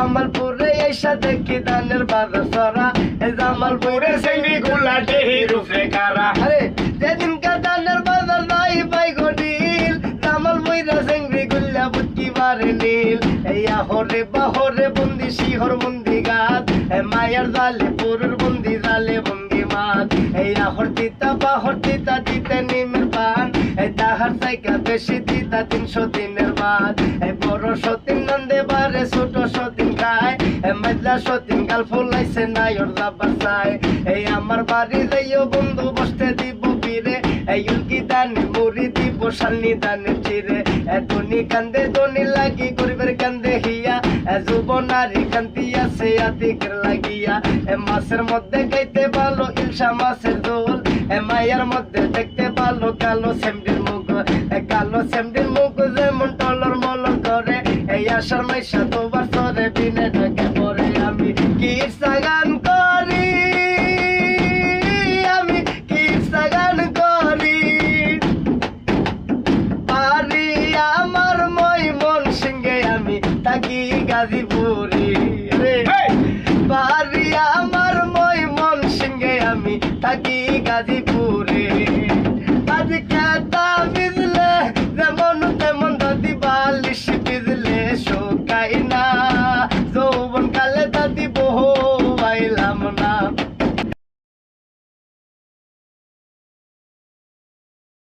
জামালপুরে এসা দেখি ধানের বাজার সরা জামালপুরে সেঙ্গি গুলা দেহির উপরে কারা আরে যেদিনকার ধানের বাজার নাই পাই গডিল জামালপুরে সেঙ্গি গুলা বুটকি বারে নীল এই আহরে বাহরে বন্দি শিহর বন্দি গাছ মায়ের জালে পুরুর বন্দি জালে বন্দি মাছ এই আহর তিতা বাহর তিতা দিতে নিমের পান এই তাহার সাইকা বেশি দিতা 300 দিনের বাদ এই বড় সতীন নন্দে বারে ছোট সতীন খায় মজলা সতীন গাল ফুলাইছে নাই ওর যাবার চাই এই আমার বাড়ি যাইও বন্ধু বসতে দিব বীরে এই উল্কি দানে মুড়ি দিব শালনি দানে চিরে ধনি কান্দে ধনি লাগি গরিবের কান্দে হিয়া যুবনারী কান্তি আছে আতিকের লাগিয়া মাছের মধ্যে খাইতে ভালো ইলশা মাছের দোল মায়ের মধ্যে দেখতে ভালো কালো সেমডির মুখ কালো সেমডির মুখ যেমন টলর মলর করে এই আশার মাইশা তোবার সরে বিনে ঢাকে পরে আমি কি সাগান করি আমি কি সাগান করি পারি আমার মই মন সিংহে আমি থাকি গাজীপুরি রে পারি আমার মই মন সিংহে আমি থাকি গাজীপুর